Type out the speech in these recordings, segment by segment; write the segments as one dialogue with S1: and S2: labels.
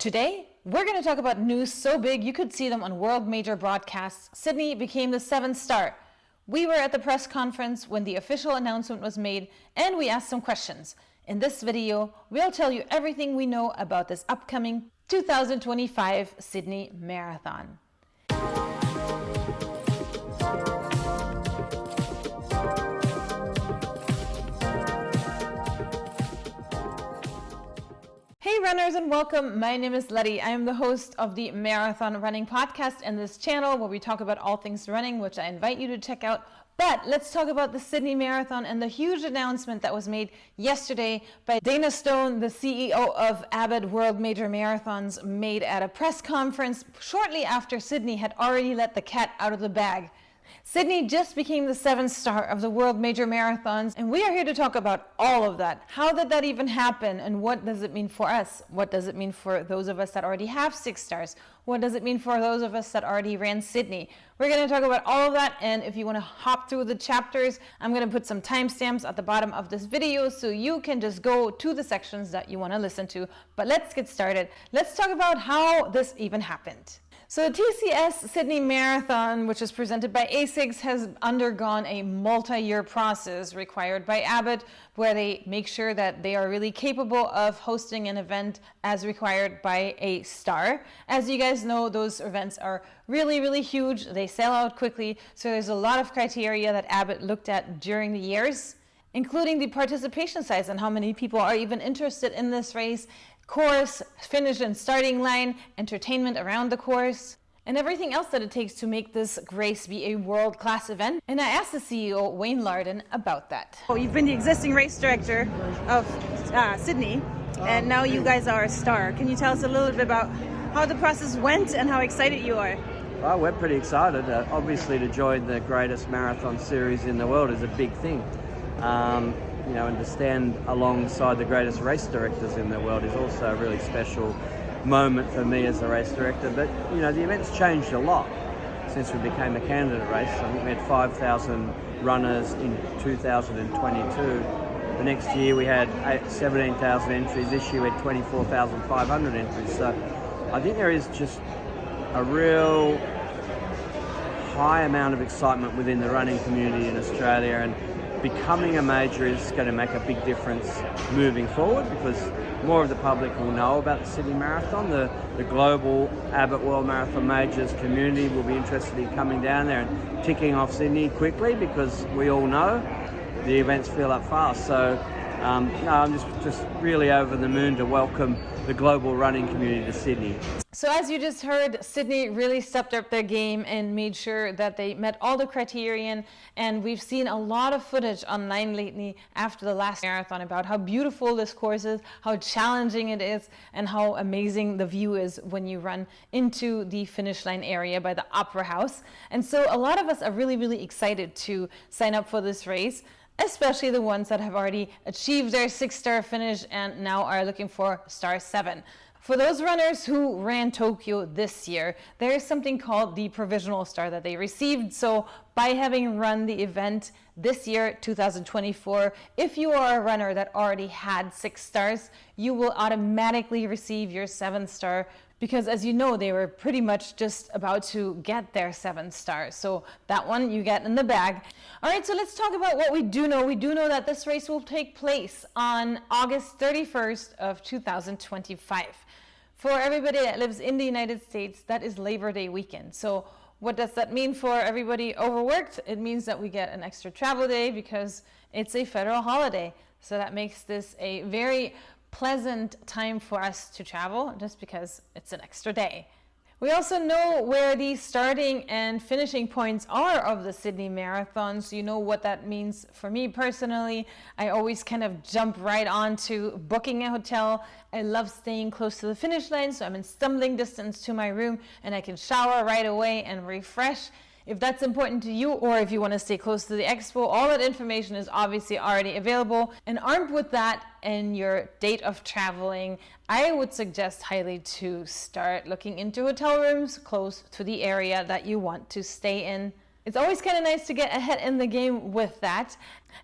S1: Today, we're going to talk about news so big you could see them on world major broadcasts. Sydney became the 7th star. We were at the press conference when the official announcement was made, and we asked some questions. In this video, we'll tell you everything we know about this upcoming 2025 Sydney Marathon. Hey runners, and welcome. My name is Letty. I am the host of the Marathon Running Podcast and this channel where we talk about all things running, which I invite you to check out. But let's talk about the Sydney Marathon and the huge announcement that was made yesterday by Dana Stone, the CEO of Abbott World Major Marathons, made at a press conference shortly after Sydney had already let the cat out of the bag. Sydney just became the 7th star of the World Major Marathons, and we are here to talk about all of that. How did that even happen, and what does it mean for us? What does it mean for those of us that already have 6 stars? What does it mean for those of us that already ran Sydney? We're going to talk about all of that, and if you want to hop through the chapters, I'm going to put some timestamps at the bottom of this video so you can just go to the sections that you want to listen to. But let's get started. Let's talk about how this even happened. So the TCS Sydney Marathon, which is presented by ASICS, has undergone a multi-year process required by Abbott, where they make sure that they are really capable of hosting an event as required by a star. As you guys know, those events are really, really huge. They sell out quickly. So there's a lot of criteria that Abbott looked at during the years, including the participation size and how many people are even interested in this race, course, finish and starting line, entertainment around the course, and everything else that it takes to make this race be a world-class event. And I asked the CEO, Wayne Larden, about that. Oh, you've been the existing race director of Sydney, and now you guys are a star. Can you tell us a little bit about how the process went and how excited you are?
S2: Well, we're pretty excited. Obviously, to join the greatest marathon series in the world is a big thing. And to stand alongside the greatest race directors in the world is also a really special moment for me as a race director. But, the event's changed a lot since we became a candidate race. I think we had 5,000 runners in 2022. The next year we had 17,000 entries. This year we had 24,500 entries. So I think there is just a real high amount of excitement within the running community in Australia, and becoming a major is going to make a big difference moving forward because more of the public will know about the Sydney Marathon. The global Abbott World Marathon Majors community will be interested in coming down there and ticking off Sydney quickly because we all know the events fill up fast. So I'm just really over the moon to welcome the global running community to Sydney.
S1: So as you just heard, Sydney really stepped up their game and made sure that they met all the criterion, and we've seen a lot of footage online lately after the last marathon about how beautiful this course is, how challenging it is, and how amazing the view is when you run into the finish line area by the Opera House. And so a lot of us are really, really excited to sign up for this race, especially the ones that have already achieved their 6-star finish and now are looking for star 7. For those runners who ran Tokyo this year, there is something called the Provisional Star that they received. So by having run the event this year, 2024, if you are a runner that already had 6 stars, you will automatically receive your 7th star, because as you know, they were pretty much just about to get their 7th star. So that one you get in the bag. All right, so let's talk about what we do know. We do know that this race will take place on August 31st of 2025. For everybody that lives in the United States, that is Labor Day weekend. So what does that mean for everybody overworked? It means that we get an extra travel day because it's a federal holiday. So that makes this a very pleasant time for us to travel just because it's an extra day. We also know where the starting and finishing points are of the Sydney Marathon, so you know what that means for me personally. I always kind of jump right on to booking a hotel. I love staying close to the finish line, so I'm in stumbling distance to my room and I can shower right away and refresh. If that's important to you, or if you want to stay close to the expo, all that information is obviously already available. And armed with that and your date of traveling, I would suggest highly to start looking into hotel rooms close to the area that you want to stay in. It's always kind of nice to get ahead in the game with that.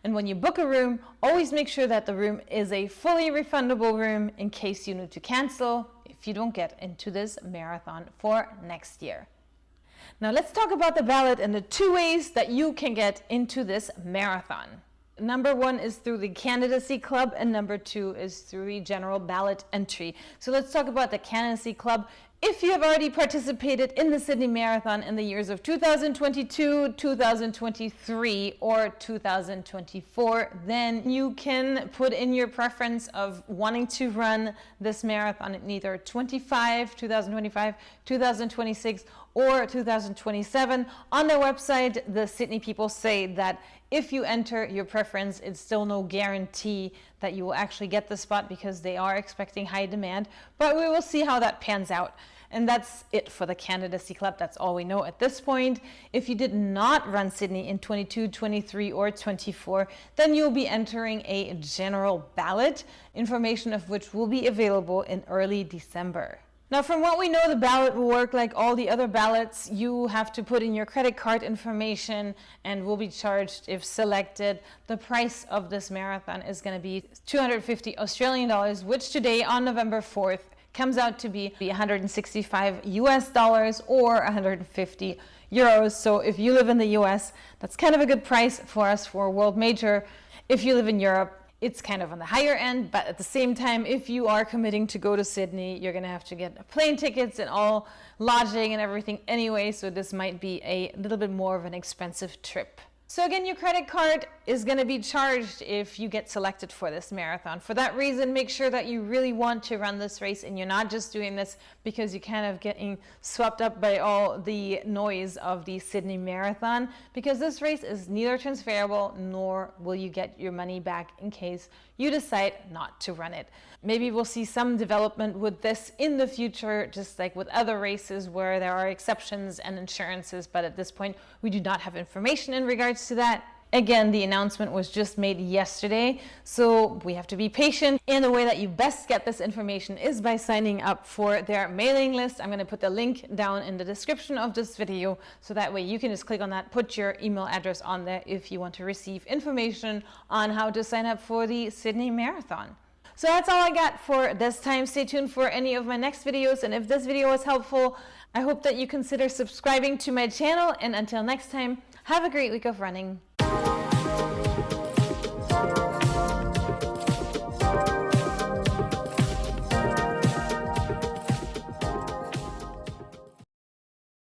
S1: And when you book a room, always make sure that the room is a fully refundable room in case you need to cancel. If if you don't get into this marathon for next year. Now let's talk about the ballot and the two ways that you can get into this marathon. Number one is through the Candidacy Club, and number two is through the general ballot entry. So let's talk about the Candidacy Club. If you have already participated in the Sydney Marathon in the years of 2022, 2023, or 2024, then you can put in your preference of wanting to run this marathon in either 2025, 2026, or 2027. On their website, the Sydney people say that if you enter your preference, it's still no guarantee that you will actually get the spot because they are expecting high demand, but we will see how that pans out. And that's it for the Candidacy Club. That's all we know at this point. If you did not run Sydney in 22, 23, or 24, then you'll be entering a general ballot, information of which will be available in early December. Now, from what we know, the ballot will work like all the other ballots. You have to put in your credit card information and will be charged if selected. The price of this marathon is going to be 250 Australian dollars, which today on November 4th comes out to be 165 US dollars or 150 euros. So if you live in the US, that's kind of a good price for us for a world major. If you live in Europe, it's kind of on the higher end, but at the same time, if you are committing to go to Sydney, you're going to have to get plane tickets and all lodging and everything anyway, so this might be a little bit more of an expensive trip. So again, your credit card is going to be charged if you get selected for this marathon. For that reason, make sure that you really want to run this race and you're not just doing this because you're kind of getting swept up by all the noise of the Sydney Marathon, because this race is neither transferable nor will you get your money back in case you decide not to run it. Maybe we'll see some development with this in the future, just like with other races where there are exceptions and insurances, but at this point we do not have information in regards to that. Again, the announcement was just made yesterday, so we have to be patient. And the way that you best get this information is by signing up for their mailing list. I'm going to put the link down in the description of this video, so that way you can just click on that, put your email address on there if you want to receive information on how to sign up for the Sydney Marathon. So that's all I got for this time. Stay tuned for any of my next videos, and if this video was helpful, I hope that you consider subscribing to my channel, and until next time, have a great week of running.